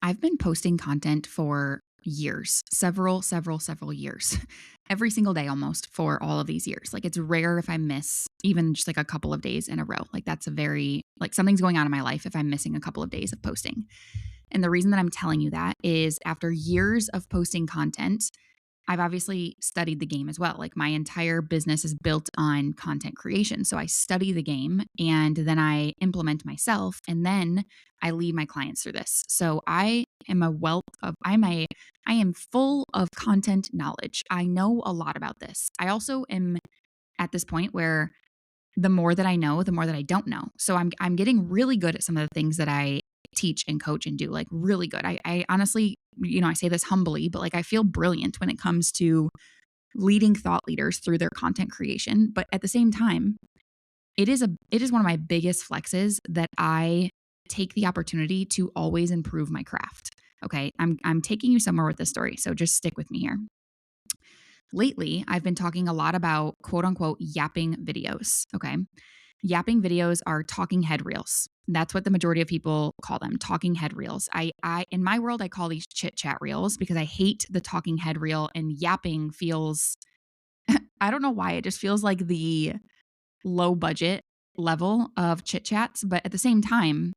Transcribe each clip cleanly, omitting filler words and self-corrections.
I've been posting content for years, several years, every single day almost for all of these years. Like it's rare if I miss even just like a couple of days in a row. Like that's a very, like something's going on in my life if I'm missing a couple of days of posting. And the reason that I'm telling you that is after years of posting content, I've obviously studied the game as well. Like my entire business is built on content creation. So I study the game and then I implement myself and then I lead my clients through this. So I am a wealth of I am full of content knowledge. I know a lot about this. I also am at this point where the more that I know, the more that I don't know. So I'm getting really good at some of the things that I teach and coach and do, like really good. I honestly, I say this humbly, but like I feel brilliant when it comes to leading thought leaders through their content creation. But at the same time, it is one of my biggest flexes that I take the opportunity to always improve my craft. Okay. I'm taking you somewhere with this story. So just stick with me here. Lately, I've been talking a lot about quote unquote yapping videos. Okay. Yapping videos are talking head reels. That's what the majority of people call them, talking head reels. I in my world, I call these chit chat reels because I hate the talking head reel, and yapping feels, I don't know why, it just feels like the low budget level of chit chats. But at the same time,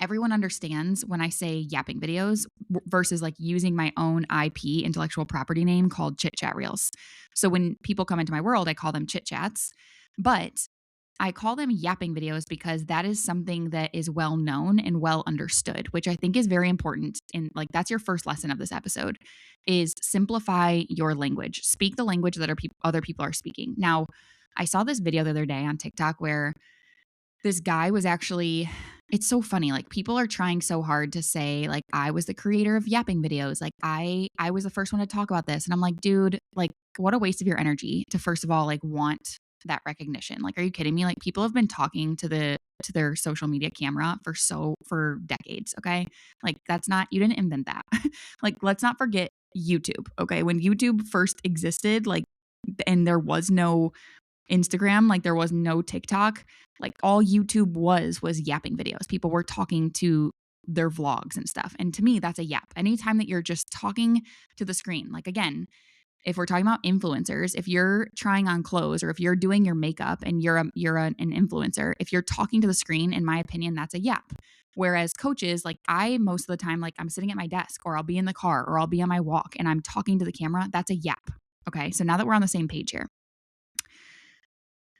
everyone understands when I say yapping videos versus like using my own IP, intellectual property name called chit chat reels. So when people come into my world, I call them chit chats, but I call them yapping videos because that is something that is well known and well understood, which I think is very important. And like that's your first lesson of this episode is simplify your language. Speak the language that other people are speaking. Now, I saw this video the other day on TikTok where this guy was actually, it's so funny, like people are trying so hard to say like I was the creator of yapping videos, like I was the first one to talk about this, and I'm like, dude, like what a waste of your energy to first of all like want that recognition. Like, are you kidding me? Like people have been talking to their social media camera for decades. Okay, like that's not, you didn't invent that. Like let's not forget YouTube. Okay, when YouTube first existed, like, and there was no Instagram, like there was no TikTok, like all YouTube was yapping videos. People were talking to their vlogs and stuff. And to me, that's a yap. Anytime that you're just talking to the screen, like again, if we're talking about influencers, if you're trying on clothes or if you're doing your makeup and an influencer, if you're talking to the screen, in my opinion, that's a yap. Whereas coaches, like I most of the time, like I'm sitting at my desk or I'll be in the car or I'll be on my walk and I'm talking to the camera, that's a yap. Okay. So now that we're on the same page here,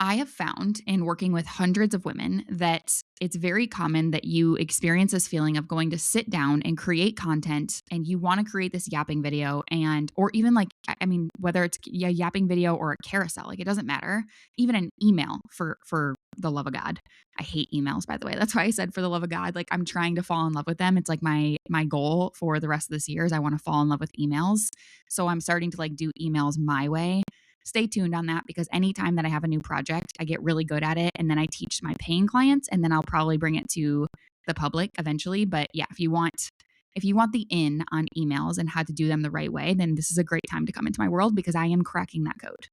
I have found in working with hundreds of women that it's very common that you experience this feeling of going to sit down and create content and you want to create this yapping video or even like, I mean, whether it's a yapping video or a carousel, like it doesn't matter, even an email for the love of God. I hate emails, by the way. That's why I said for the love of God, like I'm trying to fall in love with them. It's like my goal for the rest of this year is I want to fall in love with emails. So I'm starting to like do emails my way. Stay tuned on that because anytime that I have a new project, I get really good at it. And then I teach my paying clients and then I'll probably bring it to the public eventually. But yeah, if you want the in on emails and how to do them the right way, then this is a great time to come into my world because I am cracking that code.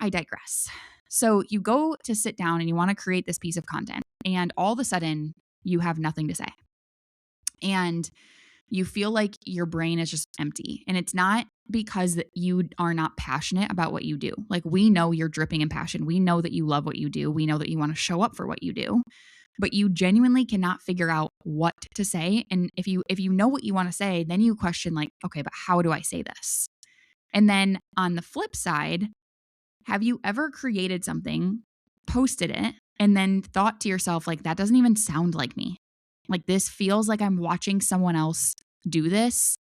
I digress. So you go to sit down and you want to create this piece of content and all of a sudden you have nothing to say. And you feel like your brain is just empty. And it's not because you are not passionate about what you do. Like we know you're dripping in passion. We know that you love what you do. We know that you want to show up for what you do, but you genuinely cannot figure out what to say. And if you know what you want to say, then you question like, okay, but how do I say this? And then on the flip side, have you ever created something, posted it, and then thought to yourself like that doesn't even sound like me? Like this feels like I'm watching someone else do this.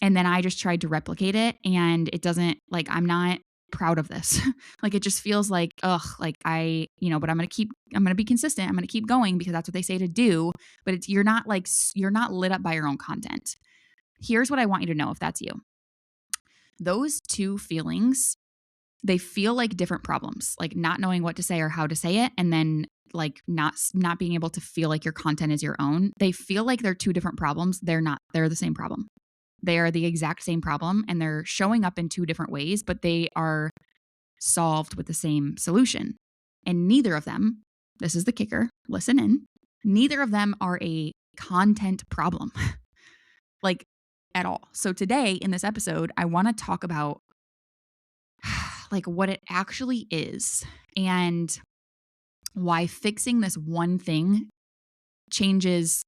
And then I just tried to replicate it and it doesn't, like, I'm not proud of this. Like it just feels like, ugh, like but I'm going to be consistent. I'm going to keep going because that's what they say to do. But you're not lit up by your own content. Here's what I want you to know if that's you. Those two feelings, they feel like different problems, like not knowing what to say or how to say it. And then like not being able to feel like your content is your own. They feel like they're two different problems. They're not, they're the same problem. They are the exact same problem and they're showing up in two different ways, but they are solved with the same solution. And neither of them, this is the kicker, listen in, neither of them are a content problem. like at all. So today in this episode, I want to talk about like what it actually is and why fixing this one thing changes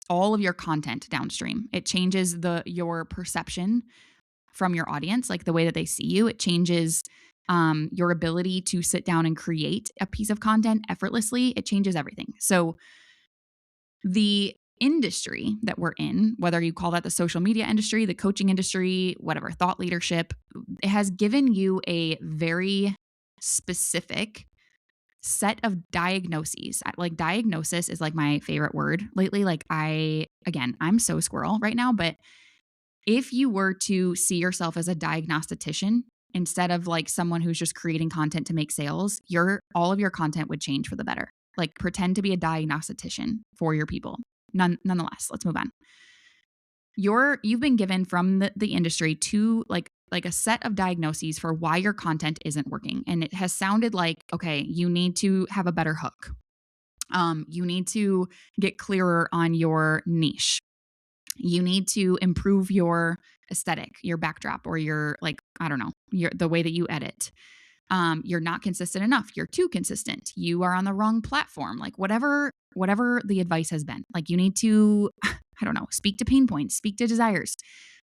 all of your content downstream. It changes your perception from your audience, like the way that they see you. It changes your ability to sit down and create a piece of content effortlessly. It changes everything. So the industry that we're in, whether you call that the social media industry, the coaching industry, whatever, thought leadership, it has given you a very specific set of diagnoses. Like diagnosis is like my favorite word lately. Like I'm so squirrel right now, but if you were to see yourself as a diagnostician instead of like someone who's just creating content to make sales, all of your content would change for the better. Like pretend to be a diagnostician for your people. Nonetheless, let's move on. You've been given from the industry to like a set of diagnoses for why your content isn't working. And it has sounded like, okay, you need to have a better hook. You need to get clearer on your niche. You need to improve your aesthetic, your backdrop, or your the way that you edit. You're not consistent enough. You're too consistent. You are on the wrong platform. Like whatever the advice has been. Like you need to, speak to pain points, speak to desires.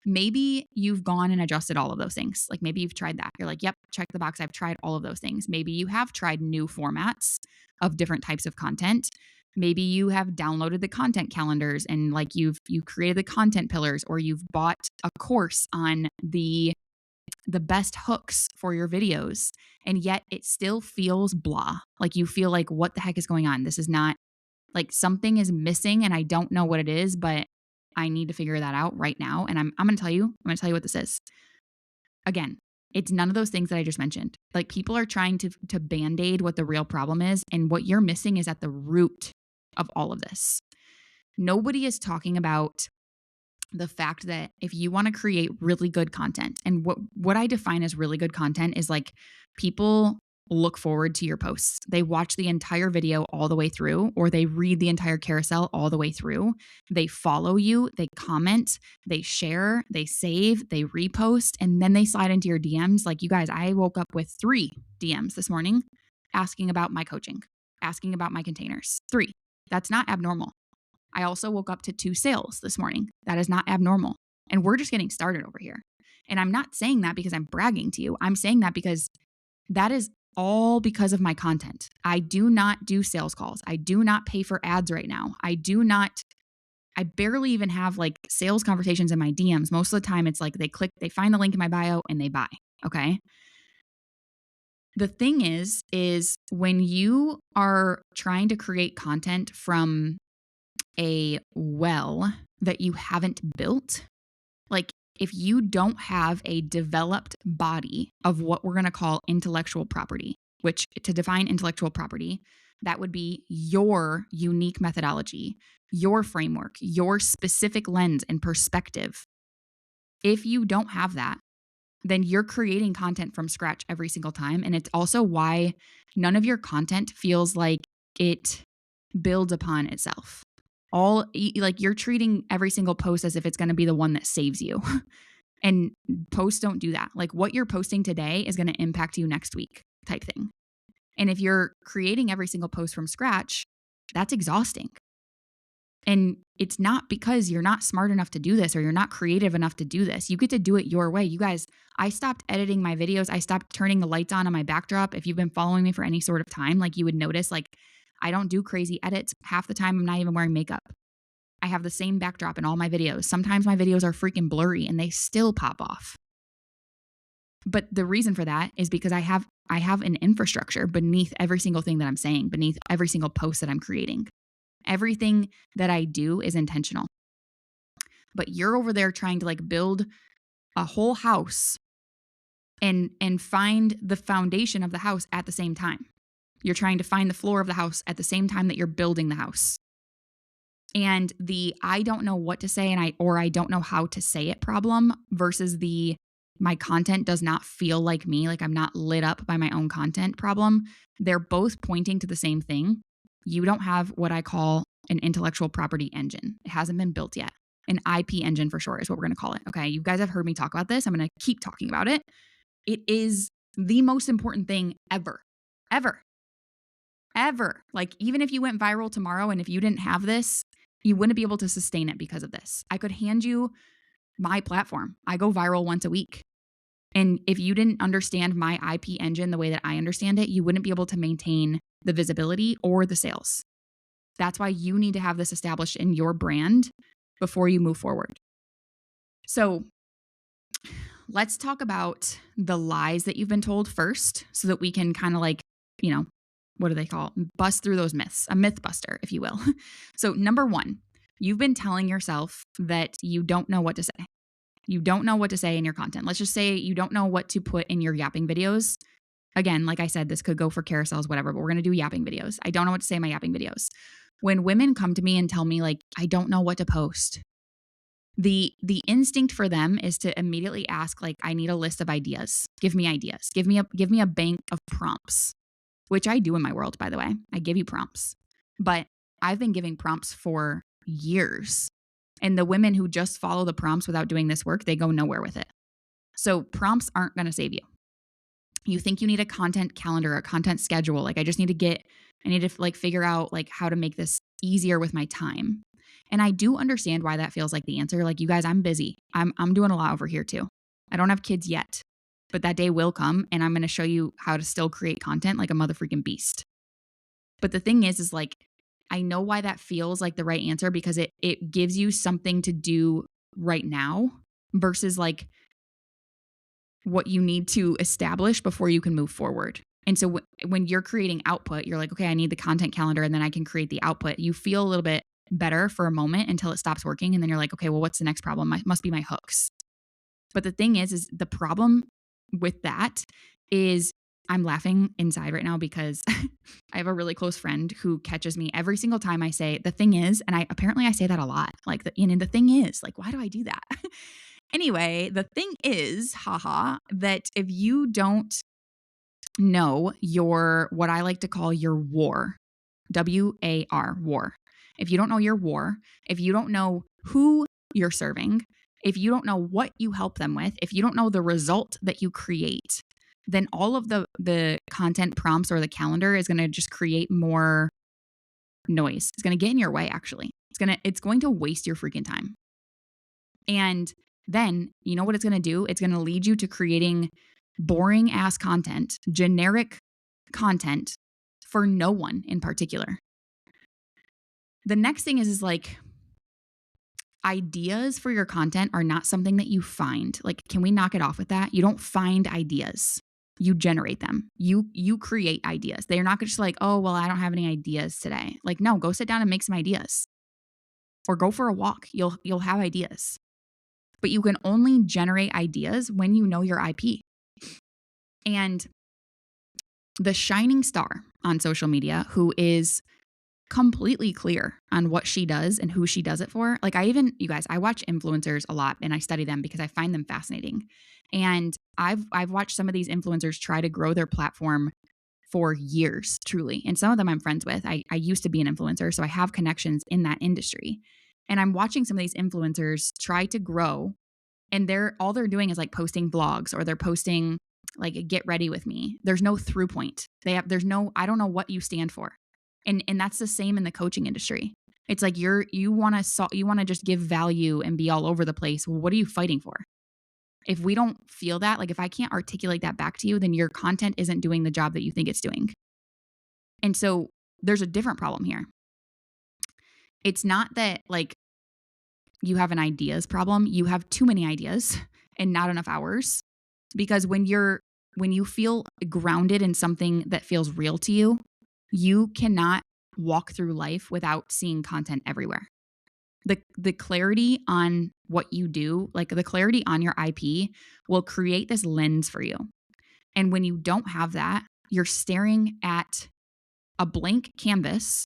Maybe you've gone and adjusted all of those things. Like maybe you've tried that. You're like, yep, check the box. I've tried all of those things. Maybe you have tried new formats of different types of content. Maybe you have downloaded the content calendars and like you've created the content pillars, or you've bought a course on the best hooks for your videos, and yet it still feels blah. Like you feel like, what the heck is going on? This is not, like, something is missing and I don't know what it is, but I need to figure that out right now. And I'm going to tell you what this is. Again, it's none of those things that I just mentioned. Like people are trying to band-aid what the real problem is, and what you're missing is at the root of all of this. Nobody is talking about the fact that if you want to create really good content, and what I define as really good content is like people look forward to your posts. They watch the entire video all the way through, or they read the entire carousel all the way through. They follow you, they comment, they share, they save, they repost, and then they slide into your DMs. Like you guys, I woke up with 3 DMs this morning asking about my coaching, asking about my containers. 3. That's not abnormal. I also woke up to 2 sales this morning. That is not abnormal. And we're just getting started over here. And I'm not saying that because I'm bragging to you. I'm saying that because that is all because of my content. I do not do sales calls. I do not pay for ads right now. I barely even have like sales conversations in my DMs. Most of the time it's like they find the link in my bio and they buy. Okay. The thing is when you are trying to create content from a well that you haven't built, like if you don't have a developed body of what we're going to call intellectual property, which to define intellectual property, that would be your unique methodology, your framework, your specific lens and perspective. If you don't have that, then you're creating content from scratch every single time. And it's also why none of your content feels like it builds upon itself. Like you're treating every single post as if it's going to be the one that saves you. And posts don't do that. Like what you're posting today is going to impact you next week type thing. And if you're creating every single post from scratch, that's exhausting. And it's not because you're not smart enough to do this or you're not creative enough to do this. You get to do it your way. You guys, I stopped editing my videos. I stopped turning the lights on my backdrop. If you've been following me for any sort of time, like you would notice, like I don't do crazy edits. Half the time I'm not even wearing makeup. I have the same backdrop in all my videos. Sometimes my videos are freaking blurry and they still pop off. But the reason for that is because I have an infrastructure beneath every single thing that I'm saying, beneath every single post that I'm creating. Everything that I do is intentional. But you're over there trying to like build a whole house and find the foundation of the house at the same time. You're trying to find the floor of the house at the same time that you're building the house. And the I don't know what to say or I don't know how to say it problem versus the my content does not feel like me, like I'm not lit up by my own content problem. They're both pointing to the same thing. You don't have what I call an intellectual property engine. It hasn't been built yet. An IP engine for short is what we're going to call it. Okay. You guys have heard me talk about this. I'm going to keep talking about it. It is the most important thing ever, ever, ever. Like, even if you went viral tomorrow and if you didn't have this, you wouldn't be able to sustain it because of this. I could hand you my platform. I go viral once a week. And if you didn't understand my IP engine the way that I understand it, you wouldn't be able to maintain the visibility or the sales. That's why you need to have this established in your brand before you move forward. So let's talk about the lies that you've been told first so that we can kind of like, what do they call it? Bust through those myths, a myth buster, if you will. So number one, you've been telling yourself that you don't know what to say. You don't know what to say in your content. Let's just say you don't know what to put in your yapping videos. Again, like I said, this could go for carousels, whatever, but we're going to do yapping videos. I don't know what to say in my yapping videos. When women come to me and tell me like, I don't know what to post, the instinct for them is to immediately ask like, I need a list of ideas. Give me ideas. Give me a bank of prompts, which I do in my world, by the way. I give you prompts, but I've been giving prompts for years. And the women who just follow the prompts without doing this work, they go nowhere with it. So prompts aren't going to save you. You think you need a content calendar, a content schedule. Like I need to like figure out like how to make this easier with my time. And I do understand why that feels like the answer. Like, you guys, I'm busy. I'm doing a lot over here too. I don't have kids yet, but that day will come and I'm going to show you how to still create content like a mother freaking beast. But the thing is like, I know why that feels like the right answer because it gives you something to do right now versus like what you need to establish before you can move forward. And so when you're creating output, you're like, okay, I need the content calendar and then I can create the output. You feel a little bit better for a moment until it stops working. And then you're like, okay, well, what's the next problem? Must be my hooks. But the thing is the problem with that is I'm laughing inside right now because I have a really close friend who catches me every single time I say the thing is, and I say that a lot. Like the thing is, like, why do I do that? Anyway, the thing is, that if you don't know what I like to call your war, WAR, war. If you don't know your war, if you don't know who you're serving, if you don't know what you help them with, if you don't know the result that you create, then all of the content prompts or the calendar is going to just create more noise. It's going to get in your way, actually. It's going to waste your freaking time. And then, you know what it's going to do? It's going to lead you to creating boring ass content, generic content for no one in particular. The next thing is like, ideas for your content are not something that you find. Like, can we knock it off with that? You don't find ideas. You generate them. You create ideas. They're not just like, oh, well, I don't have any ideas today. Like, no, go sit down and make some ideas. Or go for a walk. You'll have ideas. But you can only generate ideas when you know your IP. And the shining star on social media who is completely clear on what she does and who she does it for. Like you guys, I watch influencers a lot and I study them because I find them fascinating. And I've watched some of these influencers try to grow their platform for years, truly. And some of them I'm friends with. I used to be an influencer, so I have connections in that industry. And I'm watching some of these influencers try to grow, and all they're doing is like posting vlogs, or they're posting like get ready with me. There's no through point. There's no, I don't know what you stand for. And that's the same in the coaching industry. It's like you want to just give value and be all over the place. Well, what are you fighting for? If we don't feel that, like if I can't articulate that back to you, then your content isn't doing the job that you think it's doing. And so there's a different problem here. It's not that like you have an ideas problem. You have too many ideas and not enough hours. Because when you feel grounded in something that feels real to you, you cannot walk through life without seeing content everywhere. The clarity on what you do, like the clarity on your IP, will create this lens for you. And when you don't have that, you're staring at a blank canvas,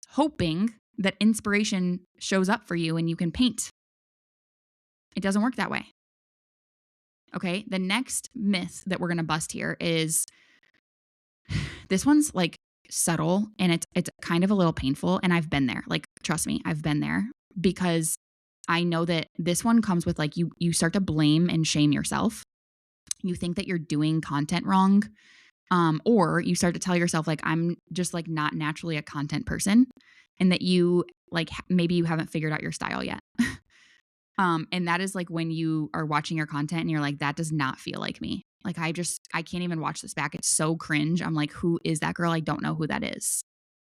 hoping that inspiration shows up for you and you can paint. It doesn't work that way. Okay, the next myth that we're going to bust here is, this one's like subtle and it's kind of a little painful, and I've been there. Like, trust me, I've been there, because I know that this one comes with like you start to blame and shame yourself. You think that you're doing content wrong. Or you start to tell yourself like I'm just like not naturally a content person, and that you like maybe you haven't figured out your style yet. And that is like when you are watching your content and you're like, that does not feel like me. Like I can't even watch this back. It's so cringe. I'm like, who is that girl? I don't know who that is.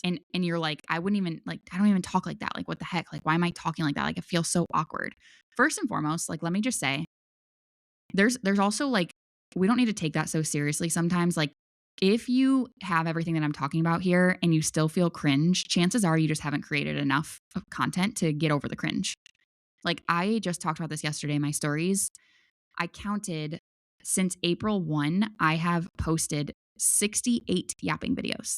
And you're like, I wouldn't even like, I don't even talk like that. Like, what the heck? Like, why am I talking like that? Like, it feels so awkward. First and foremost, like, let me just say, there's also like, we don't need to take that so seriously sometimes. Like, if you have everything that I'm talking about here and you still feel cringe, chances are you just haven't created enough of content to get over the cringe. Like, I just talked about this yesterday in my stories. I counted since April 1, I have posted 68 yapping videos.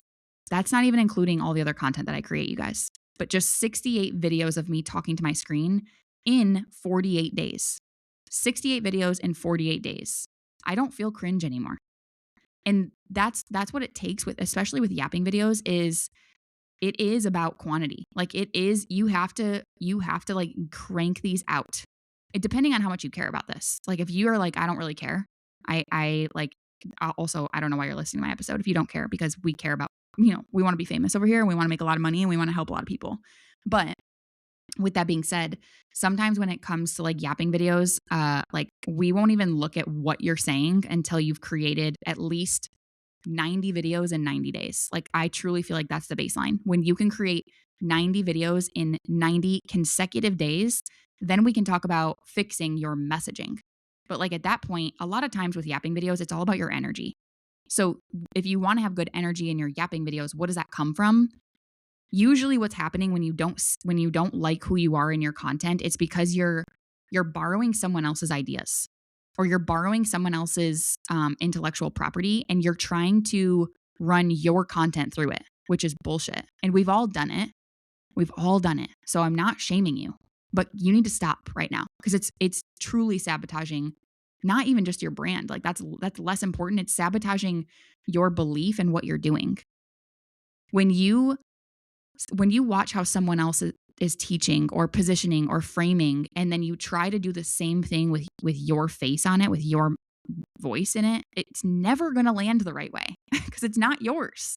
That's not even including all the other content that I create, you guys, but just 68 videos of me talking to my screen in 48 days. 68 videos in 48 days. I don't feel cringe anymore. And that's what it takes with, especially with yapping videos, is it is about quantity. Like, it is, you have to like crank these out. Depending on how much you care about this. Like, if you are like, I don't really care. I like, also, I don't know why you're listening to my episode if you don't care, because we care about, we want to be famous over here and we want to make a lot of money and we want to help a lot of people. But with that being said, sometimes when it comes to like yapping videos, like we won't even look at what you're saying until you've created at least 90 videos in 90 days. Like, I truly feel like that's the baseline. When you can create 90 videos in 90 consecutive days, then we can talk about fixing your messaging. But like at that point, a lot of times with yapping videos, it's all about your energy. So if you want to have good energy in your yapping videos, what does that come from? Usually what's happening when you don't like who you are in your content, it's because you're borrowing someone else's ideas, or you're borrowing someone else's intellectual property, and you're trying to run your content through it, which is bullshit. And we've all done it. So I'm not shaming you, but you need to stop right now, because it's truly sabotaging not even just your brand. Like, that's less important. It's sabotaging your belief in what you're doing. When you watch how someone else is teaching or positioning or framing, and then you try to do the same thing with your face on it, with your voice in it, it's never going to land the right way because it's not yours.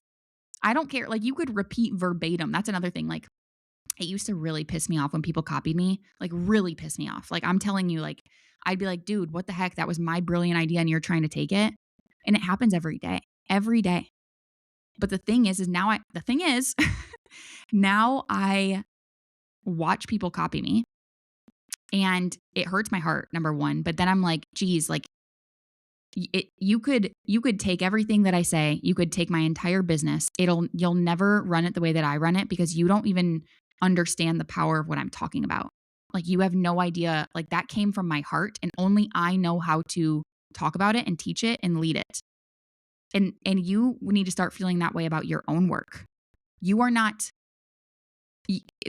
I don't care. Like, you could repeat verbatim. That's another thing. Like, it used to really piss me off when people copied me, like really piss me off. Like, I'm telling you, like, I'd be like, dude, what the heck? That was my brilliant idea and you're trying to take it. And it happens every day. But the thing is now I watch people copy me and it hurts my heart, number one. But then I'm like, geez, like, you could take everything that I say, you could take my entire business. You'll never run it the way that I run it, because you don't even understand the power of what I'm talking about. Like, you have no idea. Like, that came from my heart, and only I know how to talk about it and teach it and lead it. And you need to start feeling that way about your own work. You are not,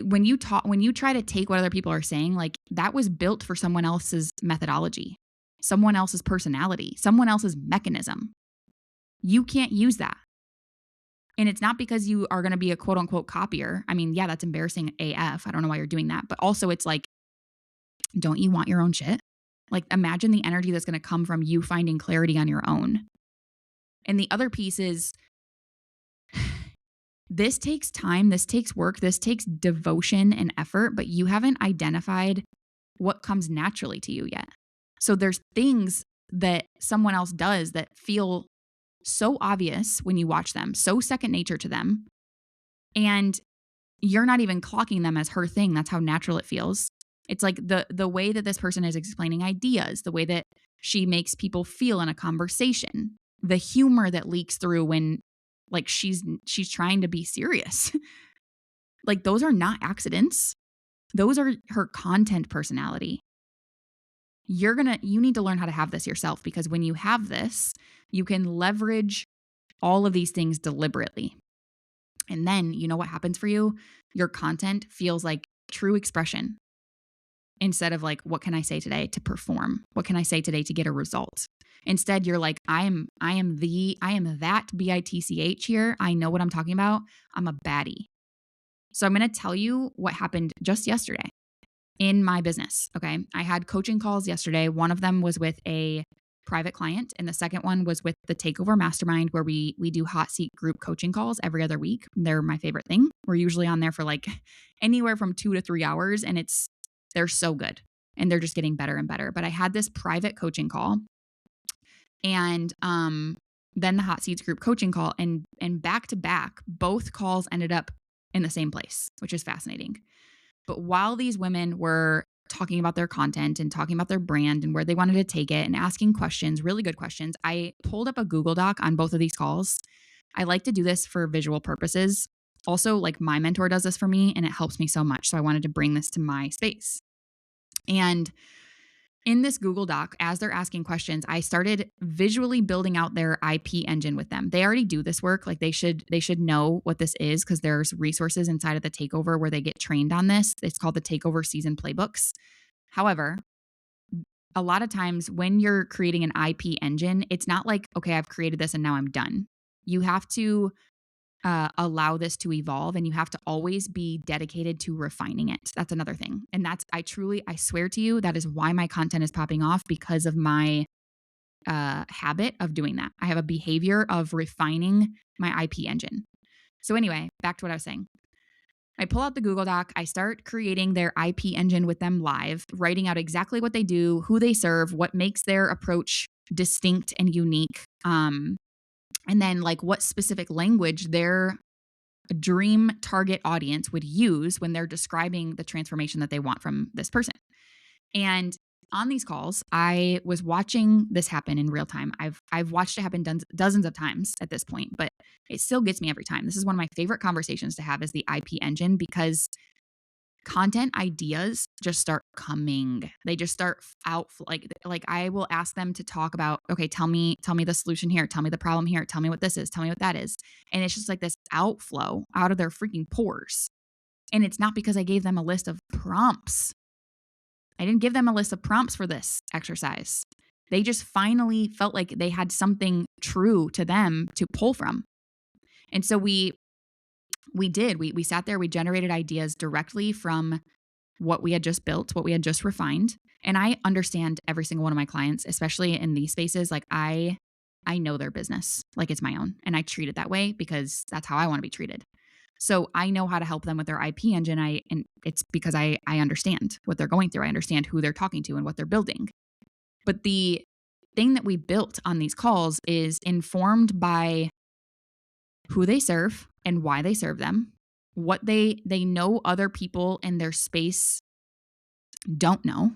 when you try to take what other people are saying, like, that was built for someone else's methodology, someone else's personality, someone else's mechanism. You can't use that. And it's not because you are going to be a quote unquote copier. I mean, yeah, that's embarrassing AF. I don't know why you're doing that. But also, it's like, don't you want your own shit? Like, imagine the energy that's going to come from you finding clarity on your own. And the other piece is, this takes time, this takes work, this takes devotion and effort, but you haven't identified what comes naturally to you yet. So there's things that someone else does that feel so obvious when you watch them, so second nature to them, and you're not even clocking them as her thing. That's how natural it feels. It's like the way that this person is explaining ideas, the way that she makes people feel in a conversation, the humor that leaks through when, like, she's trying to be serious. Like, those are not accidents. Those are her content personality. You need to learn how to have this yourself, because when you have this, you can leverage all of these things deliberately. And then, you know what happens for you? Your content feels like true expression, instead of like, what can I say today to perform? What can I say today to get a result? Instead, you're like, I am that BITCH here. I know what I'm talking about. I'm a baddie. So I'm going to tell you what happened just yesterday. in my business. Okay. I had coaching calls yesterday. One of them was with a private client, and the second one was with the Takeover Mastermind, where we do hot seat group coaching calls every other week. They're my favorite thing. We're usually on there for like anywhere from 2 to 3 hours, and they're so good, and they're just getting better and better. But I had this private coaching call, and then the hot seats group coaching call, and back to back, both calls ended up in the same place, which is fascinating. But while these women were talking about their content and talking about their brand and where they wanted to take it and asking questions, really good questions, I pulled up a Google Doc on both of these calls. I like to do this for visual purposes. Also, like my mentor does this for me, and it helps me so much. So I wanted to bring this to my space. And in this Google Doc, as they're asking questions, I started visually building out their IP engine with them. They already do this work. Like they should know what this is, because there's resources inside of the Takeover where they get trained on this. It's called the Takeover Season Playbooks. However, a lot of times when you're creating an IP engine, it's not like, okay, I've created this and now I'm done. You have to allow this to evolve, and you have to always be dedicated to refining it. That's another thing. And I swear to you, that is why my content is popping off, because of my habit of doing that. I have a behavior of refining my IP engine. So anyway, back to what I was saying. I pull out the Google Doc. I start creating their IP engine with them live, writing out exactly what they do, who they serve, what makes their approach distinct and unique. And then like what specific language their dream target audience would use when they're describing the transformation that they want from this person. And on these calls, I was watching this happen in real time. I've watched it happen dozens of times at this point, but it still gets me every time. This is one of my favorite conversations to have, is the IP engine, because content ideas just start coming. They just start out, like I will ask them to talk about, okay, tell me the solution here, tell me the problem here, tell me what this is, tell me what that is. And it's just like this outflow out of their freaking pores. And it's not because I gave them a list of prompts. I didn't give them a list of prompts for this exercise. They just finally felt like they had something true to them to pull from. And so we sat there, we generated ideas directly from what we had just built, what we had just refined. And I understand every single one of my clients, especially in these spaces. Like I know their business like it's my own, and I treat it that way because that's how I want to be treated. So I know how to help them with their IP engine. And it's because I understand what they're going through. I understand who they're talking to and what they're building. But the thing that we built on these calls is informed by who they serve and why they serve them, what they know other people in their space don't know,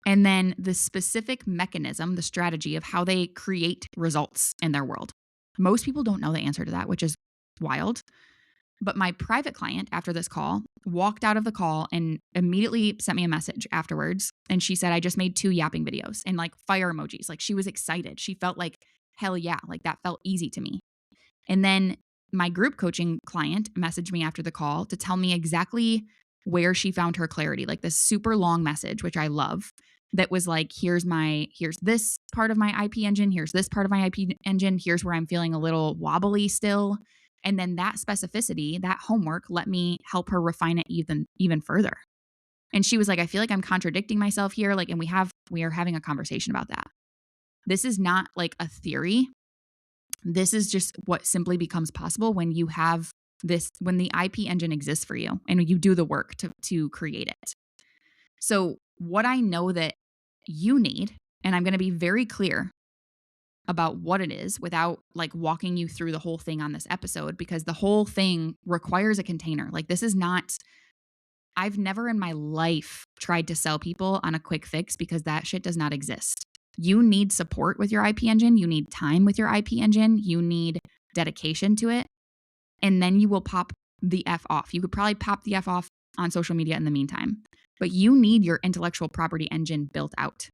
and then the specific mechanism, the strategy of how they create results in their world. Most people don't know the answer to that, which is wild. But my private client, after this call, walked out of the call and immediately sent me a message afterwards. And she said, I just made 2 yapping videos, and like fire emojis. Like she was excited. She felt like, hell yeah, like that felt easy to me. And then my group coaching client messaged me after the call to tell me exactly where she found her clarity, like this super long message, which I love, that was like, here's this part of my IP engine, here's this part of my IP engine, here's where I'm feeling a little wobbly still. And then that specificity, that homework, let me help her refine it even further. And she was like, I feel like I'm contradicting myself here. Like, and we are having a conversation about that. This is not like a theory. This is just what simply becomes possible when you have this, when the IP engine exists for you and you do the work to create it. So what I know that you need, and I'm going to be very clear about what it is without like walking you through the whole thing on this episode, because the whole thing requires a container. Like this is not, I've never in my life tried to sell people on a quick fix, because that shit does not exist. You need support with your IP engine. You need time with your IP engine. You need dedication to it. And then you will pop the F off. You could probably pop the F off on social media in the meantime. But you need your intellectual property engine built out.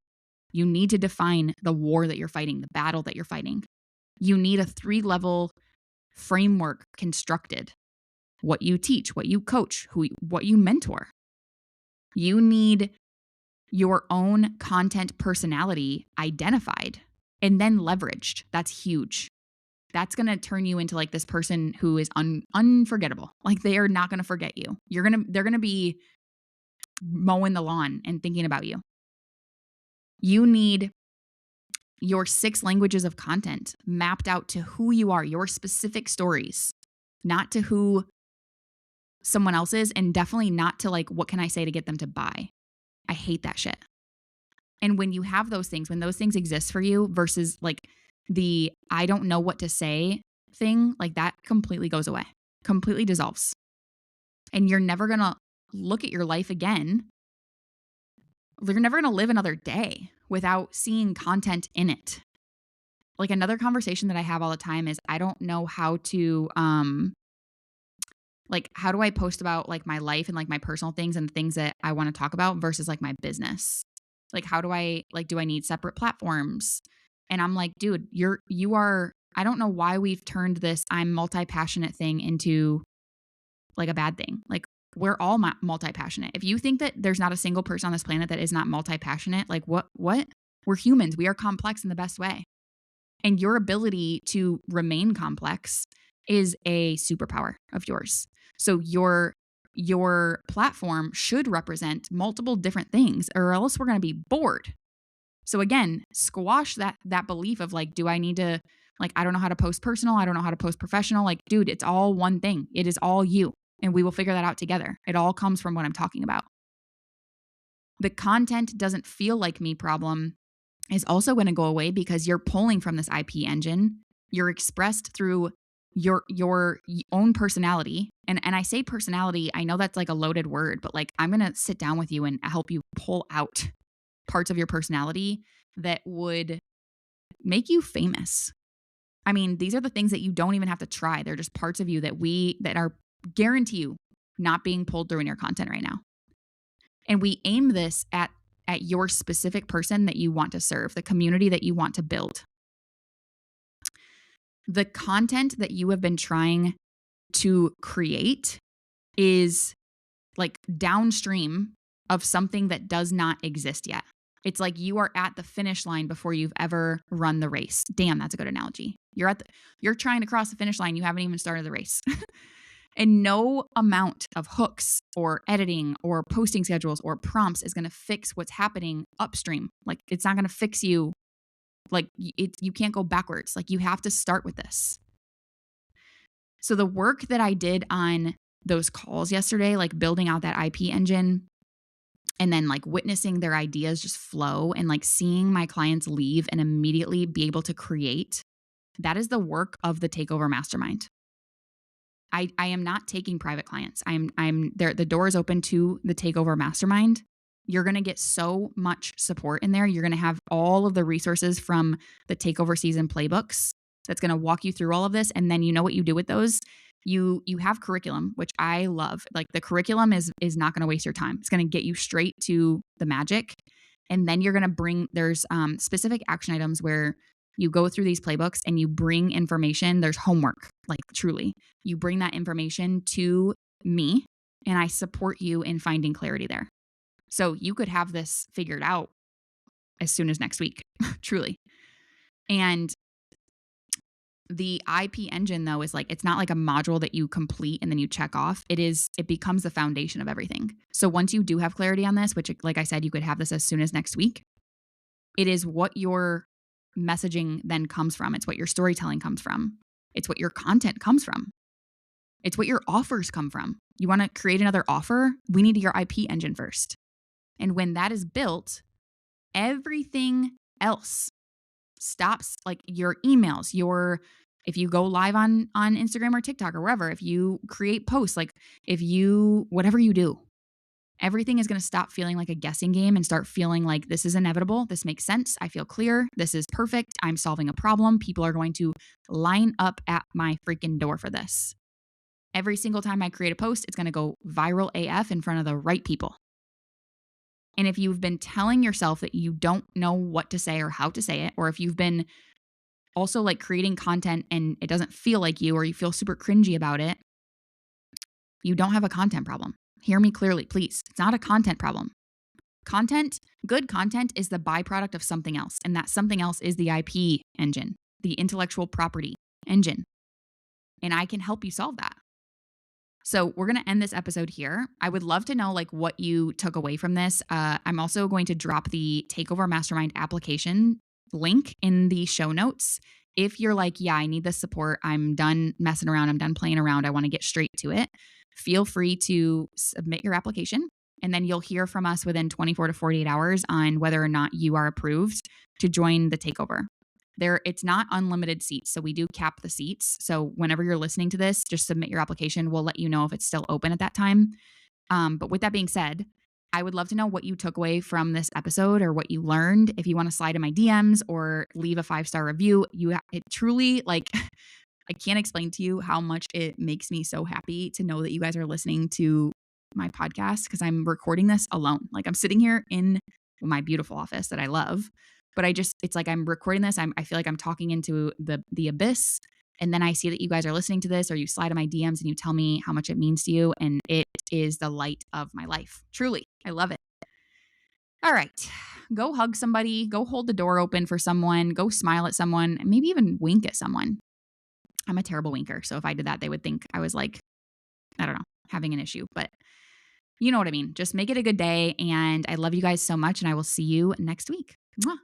You need to define the war that you're fighting, the battle that you're fighting. You need a 3-level framework constructed. What you teach, what you coach, what you mentor. You need your own content personality identified and then leveraged. That's huge. That's going to turn you into like this person who is unforgettable. Like they are not going to forget you. They're going to be mowing the lawn and thinking about you. You need your 6 languages of content mapped out to who you are, your specific stories, not to who someone else is, and definitely not to like, what can I say to get them to buy? I hate that shit. And when you have those things, when those things exist for you versus like the I don't know what to say thing, like that completely goes away, completely dissolves. And you're never going to look at your life again. You're never going to live another day without seeing content in it. Like another conversation that I have all the time is I don't know how to like how do I post about like my life and like my personal things and things that I want to talk about versus like my business? Like how do I like do I need separate platforms? And I'm like, dude, you are I don't know why we've turned this I'm multi-passionate thing into like a bad thing. Like we're all multi-passionate. If you think that there's not a single person on this planet that is not multi-passionate, like what? We're humans. We are complex in the best way. And your ability to remain complex is a superpower of yours. So your platform should represent multiple different things or else we're going to be bored. So again, squash that belief of like, do I need to like I don't know how to post personal, I don't know how to post professional. Like, dude, it's all one thing. It is all you. And we will figure that out together. It all comes from what I'm talking about. The content doesn't feel like me problem is also going to go away because you're pulling from this IP engine. You're expressed through your own personality. And I say personality, I know that's like a loaded word, but like I'm going to sit down with you and help you pull out parts of your personality that would make you famous. I mean, these are the things that you don't even have to try. They're just parts of you that are guarantee you not being pulled through in your content right now. And we aim this at your specific person that you want to serve, the community that you want to build. The content that you have been trying to create is like downstream of something that does not exist yet. It's like you are at the finish line before you've ever run the race. Damn, that's a good analogy. You're trying to cross the finish line. You haven't even started the race. And no amount of hooks or editing or posting schedules or prompts is going to fix what's happening upstream. Like it's not going to fix you. Like you can't go backwards. Like you have to start with this. So the work that I did on those calls yesterday, like building out that IP engine and then like witnessing their ideas just flow and like seeing my clients leave and immediately be able to create, that is the work of the Takeover Mastermind. I am not taking private clients. I'm there. The door is open to the Takeover Mastermind. You're going to get so much support in there. You're going to have all of the resources from the Takeover season playbooks that's going to walk you through all of this. And then you know what you do with those. You have curriculum, which I love. Like the curriculum is not going to waste your time. It's going to get you straight to the magic. And then you're going to there's specific action items where you go through these playbooks and you bring information. There's homework, like truly. You bring that information to me and I support you in finding clarity there. So you could have this figured out as soon as next week, truly. And the IP engine though is like, it's not like a module that you complete and then you check off. It becomes the foundation of everything. So once you do have clarity on this, which like I said, you could have this as soon as next week, it is what your messaging then comes from. It's what your storytelling comes from. It's what your content comes from. It's what your offers come from. You want to create another offer? We need your IP engine first. And when that is built, everything else stops, like your emails, if you go live on Instagram or TikTok or wherever, if you create posts, like whatever you do, everything is going to stop feeling like a guessing game and start feeling like this is inevitable. This makes sense. I feel clear. This is perfect. I'm solving a problem. People are going to line up at my freaking door for this. Every single time I create a post, it's going to go viral AF in front of the right people. And if you've been telling yourself that you don't know what to say or how to say it, or if you've been also like creating content and it doesn't feel like you, or you feel super cringy about it, you don't have a content problem. Hear me clearly, please. It's not a content problem. Good content is the byproduct of something else. And that something else is the IP engine, the intellectual property engine. And I can help you solve that. So we're going to end this episode here. I would love to know like what you took away from this. I'm also going to drop the Takeover Mastermind application link in the show notes. If you're like, yeah, I need this support. I'm done messing around. I'm done playing around. I want to get straight to it. Feel free to submit your application. And then you'll hear from us within 24 to 48 hours on whether or not you are approved to join the takeover. It's not unlimited seats. So we do cap the seats. So whenever you're listening to this, just submit your application. We'll let you know if it's still open at that time. But with that being said, I would love to know what you took away from this episode or what you learned. If you want to slide in my DMs or leave a 5-star review, it truly like I can't explain to you how much it makes me so happy to know that you guys are listening to my podcast because I'm recording this alone. Like I'm sitting here in my beautiful office that I love. But it's like I'm recording this. I feel like I'm talking into the abyss. And then I see that you guys are listening to this or you slide in my DMs and you tell me how much it means to you. And it is the light of my life. Truly. I love it. All right. Go hug somebody. Go hold the door open for someone. Go smile at someone. And maybe even wink at someone. I'm a terrible winker. So if I did that, they would think I was like, I don't know, having an issue. But you know what I mean. Just make it a good day. And I love you guys so much. And I will see you next week. Mwah.